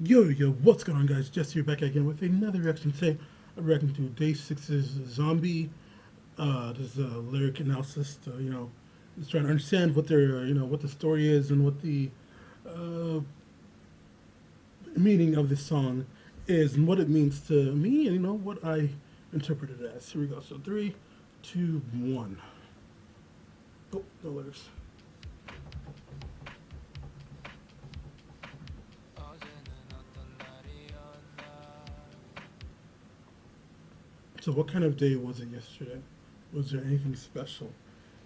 Yo, what's going on, guys? Just here back again with another reaction. Today, I'm reacting to Day6's Zombie. This is a lyric analysis to, just trying to understand what their, what the story is and what the uh, meaning of this song is and what it means to me and, what I interpret it as. Here we go. So, three, two, one. Oh, no letters. So what kind of day was it yesterday? Was there anything special?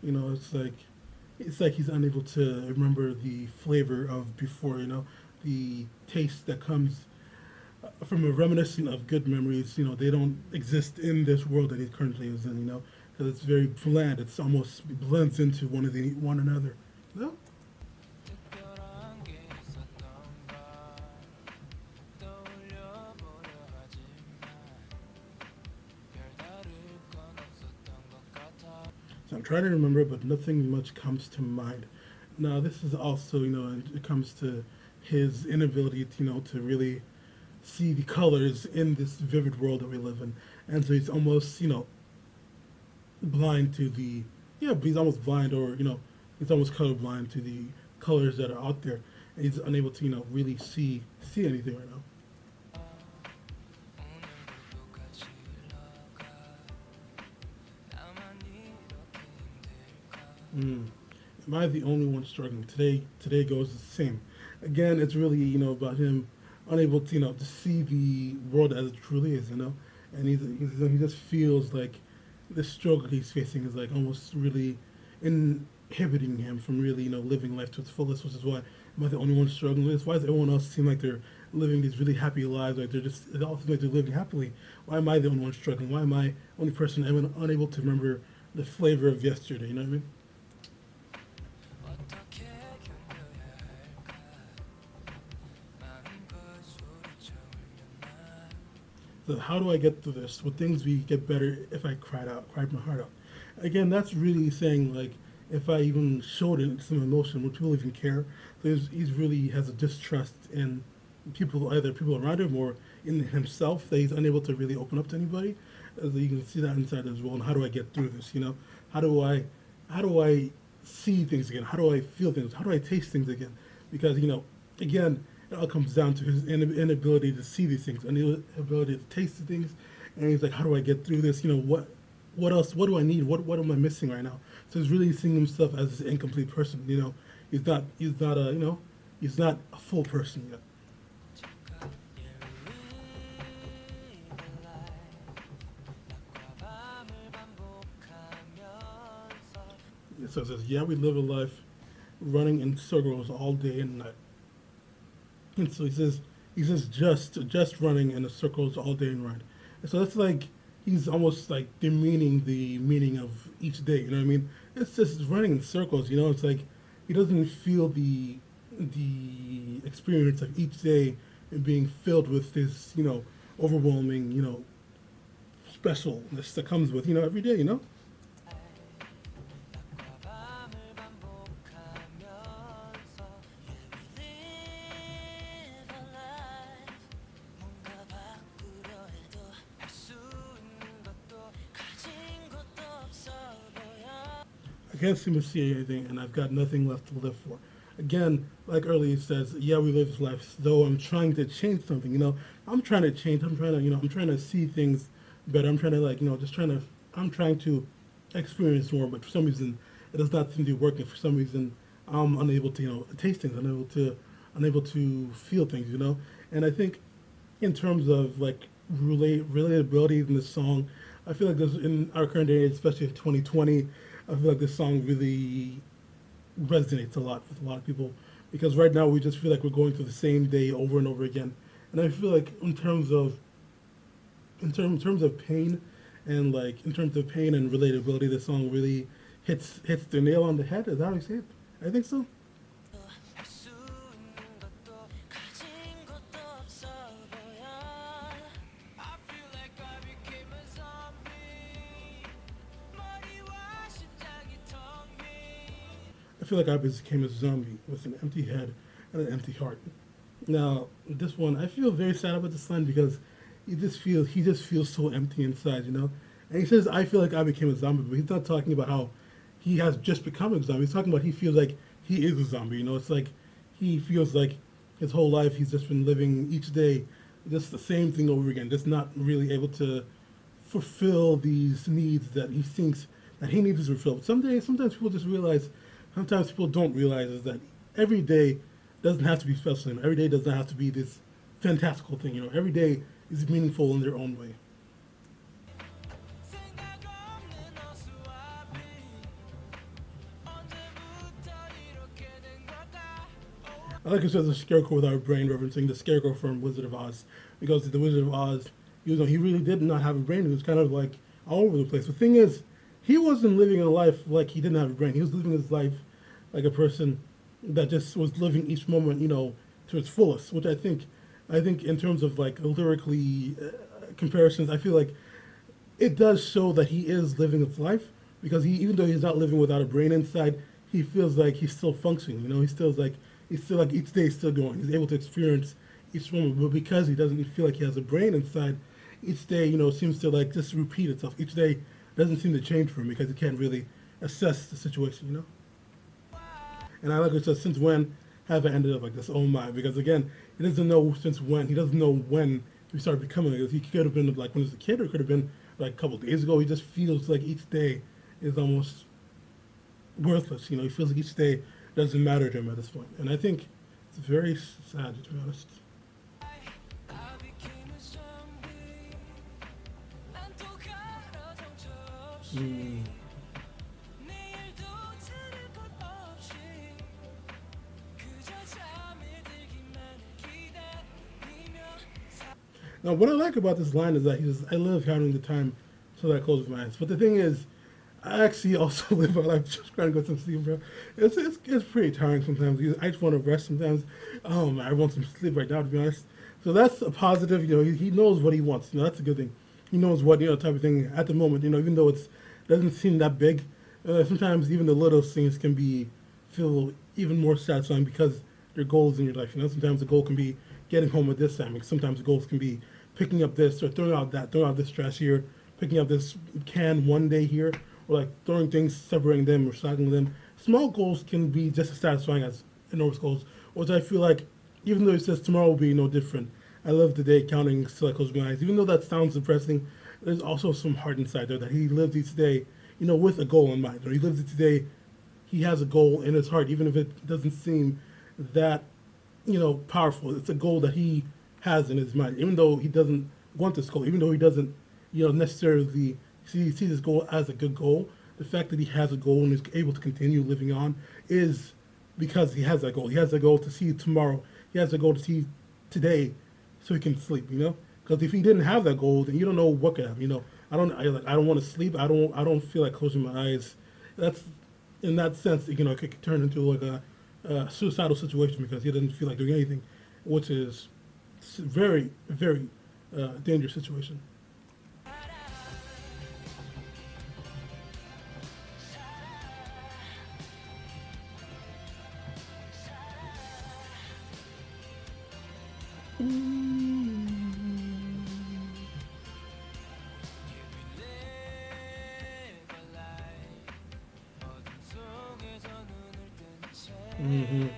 It's like he's unable to remember the flavor of before, the taste that comes from a reminiscent of good memories, they don't exist in this world that he currently is in, because it's very bland. It's almost blends into one another. You know? So I'm trying to remember, but nothing much comes to mind. Now, this is also, it comes to his inability, to really see the colors in this vivid world that we live in. And so he's almost, blind to the, yeah, he's almost blind or, he's almost colorblind to the colors that are out there. And he's unable to, really see anything right now. Mm. Am I the only one struggling? Today goes the same. Again, it's really, about him unable to, to see the world as it truly is, and he just feels like the struggle he's facing is like almost really inhibiting him from really, living life to its fullest, which is why am I the only one struggling with this? Why does everyone else seem like they're living these really happy lives? Like it all seems like they're living happily. Why am I the only one struggling? Why am I the only person unable to remember the flavor of yesterday? You know what I mean? So how do I get through this? Would things be get better if I cried my heart out? Again, that's really saying like if I even showed it some emotion, would people even care? He's really has a distrust in people, either people around him or in himself, that he's unable to really open up to anybody. As you can see that inside as well. And how do I get through this? How do I how do I see things again? How do I feel things? How do I taste things again? Because again, it all comes down to his inability to see these things, inability to taste the things, and he's like, how do I get through this? What else? What do I need? What am I missing right now? So he's really seeing himself as an incomplete person. He's not a he's not a full person yet. So it says, yeah, we live a life running in circles all day and night. And so he says just running in the circles all day and night. And so that's like he's almost like demeaning the meaning of each day. You know what I mean? It's just running in circles. It's like he doesn't feel the experience of each day and being filled with this overwhelming specialness that comes with every day. I can't seem to see anything, and I've got nothing left to live for. Again, like earlier it says, yeah, we live this life, though I'm trying to change something. I'm trying to change. I'm trying to, I'm trying to see things better. I'm trying to I'm trying to experience more, but for some reason, it does not seem to be working. For some reason, I'm unable to, taste things. Unable to feel things. And I think, in terms of like relatability in this song, I feel like this in our current day, especially in 2020. I feel like this song really resonates a lot with a lot of people because right now we just feel like we're going through the same day over and over again. And I feel like in terms of pain and relatability, this song really hits the nail on the head. Is that how you say it? I think so. I feel like I became a zombie with an empty head and an empty heart. Now, this one, I feel very sad about this line because he just feels so empty inside, you know. And he says, "I feel like I became a zombie," but he's not talking about how he has just become a zombie. He's talking about he feels like he is a zombie. You know, it's like he feels like his whole life he's just been living each day just the same thing over again, just not really able to fulfill these needs that he thinks that he needs to fulfill. But sometimes people just realize, sometimes people don't realize is that every day doesn't have to be special. You know, every day doesn't have to be this fantastical thing. You know, every day is meaningful in their own way. I like it says the scarecrow with our brain, referencing the scarecrow from Wizard of Oz, because the Wizard of Oz, he really did not have a brain. He was kind of like all over the place. The thing is, he wasn't living a life like he didn't have a brain. He was living his life like a person that just was living each moment, to its fullest. Which I think in terms of like lyrically comparisons, I feel like it does show that he is living his life because even though he's not living without a brain inside, he feels like he's still functioning. He's still like each day is still going. He's able to experience each moment, but because he doesn't feel like he has a brain inside, each day seems to like just repeat itself. Each day doesn't seem to change for him because he can't really assess the situation. And I like it says, since when have I ended up like this? Oh my! Because again, he doesn't know since when. He doesn't know when he started becoming like this. He could have been like when he was a kid, or it could have been like a couple of days ago. He just feels like each day is almost worthless. He feels like each day doesn't matter to him at this point. And I think it's very sad, to be honest. Mm. Now, what I like about this line is that he says, "I love counting the time so that I close my eyes." But the thing is, I actually also live my life just trying to go to sleep, bro. It's pretty tiring sometimes. I just want to rest sometimes. Oh man, I want some sleep right now, to be honest. So that's a positive. He knows what he wants. That's a good thing. He knows what type of thing at the moment. Even though it doesn't seem that big, sometimes even the little things can feel even more satisfying because they're goals in your life. Sometimes the goal can be getting home at this time. Sometimes the goals can be picking up this or throwing out this trash here, picking up this can one day here, or like throwing things, separating them, recycling them. Small goals can be just as satisfying as enormous goals, which I feel like, even though it says tomorrow will be no different, I love the day counting till I close my eyes. Even though that sounds depressing, there's also some heart inside there that he lives each day, with a goal in mind. Or he lives each day, he has a goal in his heart, even if it doesn't seem that, powerful. It's a goal that he has in his mind, even though he doesn't want this goal, even though he doesn't, necessarily see this goal as a good goal. The fact that he has a goal and is able to continue living on is because he has that goal. He has a goal to see tomorrow. He has a goal to see today, so he can sleep. Because if he didn't have that goal, then you don't know what could happen. I don't want to sleep. I don't feel like closing my eyes. That's in that sense. It could turn into like a suicidal situation because he doesn't feel like doing anything, which is very, very dangerous situation. Mm-hmm.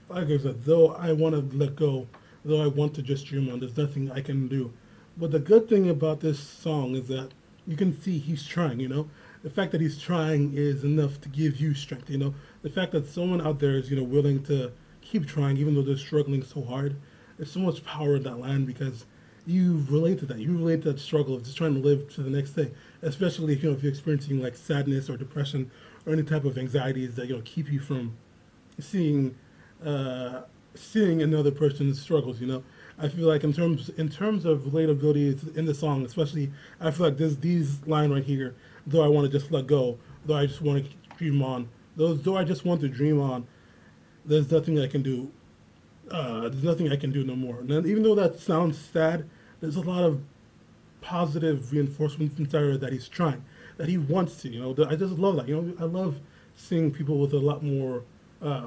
Like I said, though I want to let go, though I want to just dream on, there's nothing I can do. But the good thing about this song is that you can see he's trying. The fact that he's trying is enough to give you strength. The fact that someone out there is, willing to keep trying even though they're struggling so hard. There's so much power in that line because you relate to that. You relate to that struggle of just trying to live to the next day, especially if you're experiencing like sadness or depression or any type of anxieties that keep you from seeing seeing another person's struggles. I feel like in terms of relatability in the song, especially, I feel like these line right here. Though I want to just let go, though I just want to dream on. Though I just want to dream on. There's nothing I can do. There's nothing I can do no more. And then, even though that sounds sad, there's a lot of positive reinforcement inside her that he's trying, that he wants to. I just love that. I love seeing people with a lot more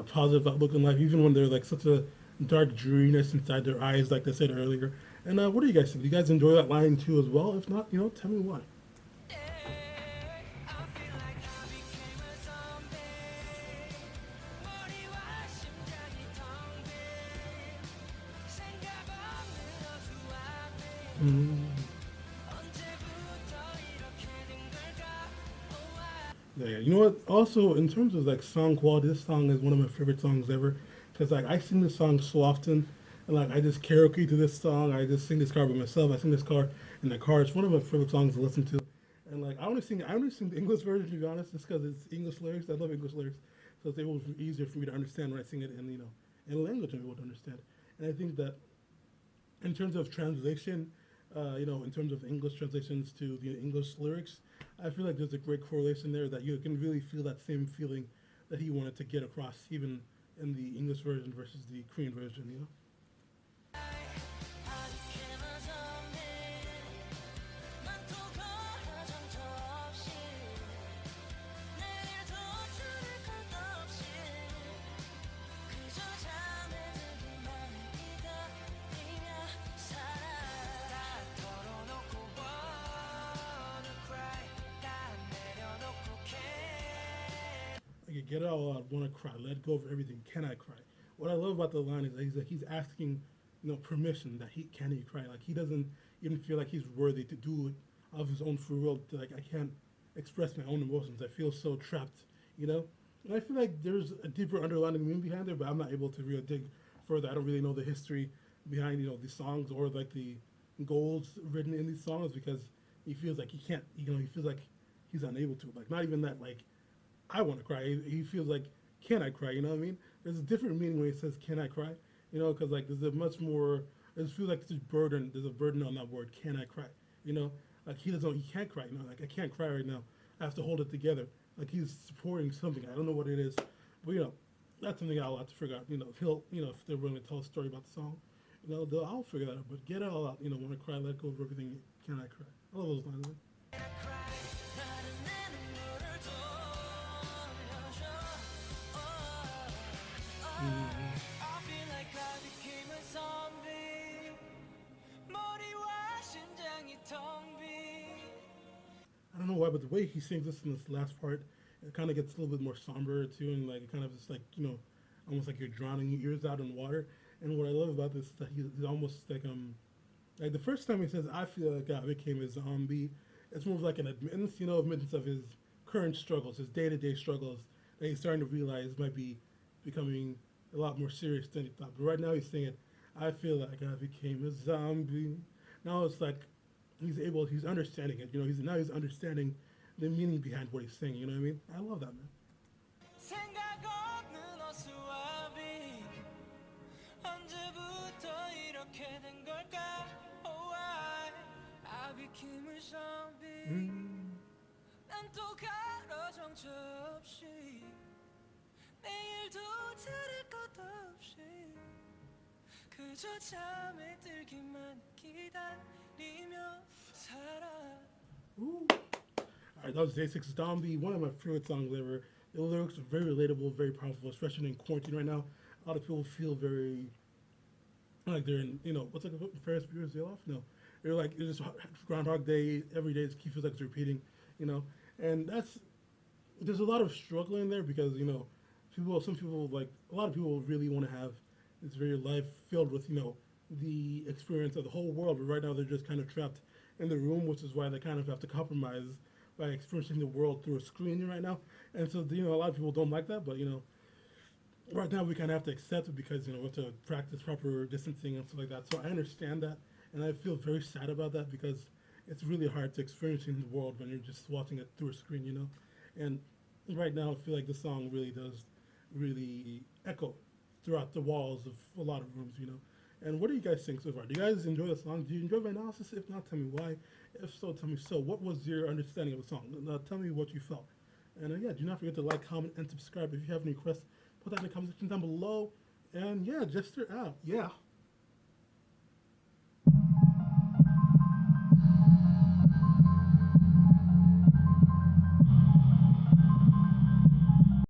positive outlook in life, even when they're like such a dark dreariness inside their eyes, like I said earlier. And what do you guys think? Do you guys enjoy that line too as well? If not, tell me why. Mm. Yeah, you know what? Also, in terms of like song quality, this song is one of my favorite songs ever. Cause like I sing this song so often, and like I just karaoke to this song. I just sing this car by myself. I sing this car in the car. It's one of my favorite songs to listen to. And like I only sing the English version to be honest, just because it's English lyrics. I love English lyrics, so it's able easier for me to understand when I sing it in in language I'm able to understand. And I think that in terms of translation, in terms of English translations to the English lyrics, I feel like there's a great correlation there that you can really feel that same feeling that he wanted to get across, even in the English version versus the Korean version. Like, get it all out, want to cry, let go of everything. Can I cry? What I love about the line is that he's asking, permission that he can he cry. Like he doesn't even feel like he's worthy to do it of his own free will. Like I can't express my own emotions. I feel so trapped. You know, and I feel like there's a deeper underlying meaning behind there, but I'm not able to really dig further. I don't really know the history behind these songs or like the goals written in these songs because he feels like he can't. He feels like he's unable to. Like not even that. Like I want to cry. He feels like, can I cry? You know what I mean? There's a different meaning when he says, can I cry? Because like there's a much more. I just feel like there's burden. There's a burden on that word. Can I cry? Like he can't cry. Like I can't cry right now. I have to hold it together. Like he's supporting something. I don't know what it is, but that's something I'll have to figure out. If he'll, if they're willing to tell a story about the song, I'll figure that out. But get it all out. Want to cry? Let go of everything. Can I cry? I love those lines. Man. I don't know why, but the way he sings this in this last part, it kind of gets a little bit more somber too, and like it kind of just like almost like you're drowning your ears out in water. And what I love about this is that he's almost like the first time he says, "I feel like I became a zombie," it's more of like an admittance, admittance of his current struggles, his day-to-day struggles that he's starting to realize might be becoming a lot more serious than he thought. But right now he's saying, "I feel like I became a zombie." Now it's like he's understanding it. He's understanding the meaning behind what he's saying. You know what I mean? I love that, man. Mm. Ooh. All right, that was Day6 Zombie, one of my favorite songs ever. The lyrics are very relatable, very powerful, especially in quarantine right now. A lot of people feel very like they're in, what's like a Ferris Bueller's Day Off? No, they're like it's just Groundhog Day. Every day it feels like it's repeating, and there's a lot of struggle in there because some people like a lot of people really want to have this very life filled with the experience of the whole world, but right now they're just kind of trapped in the room, which is why they kind of have to compromise by experiencing the world through a screen right now. And so a lot of people don't like that, but right now we kind of have to accept it because we have to practice proper distancing and stuff like that. So I understand that, and I feel very sad about that because it's really hard to experience in the world when you're just watching it through a screen. And right now I feel like the song really does really echo throughout the walls of a lot of rooms. And what do you guys think so far? Do you guys enjoy the song? Do you enjoy my analysis? If not, tell me why. If so, tell me so. What was your understanding of the song? Tell me what you felt. And yeah, do not forget to like, comment, and subscribe. If you have any requests, put that in the comment section down below. And yeah, Jester out. Yeah.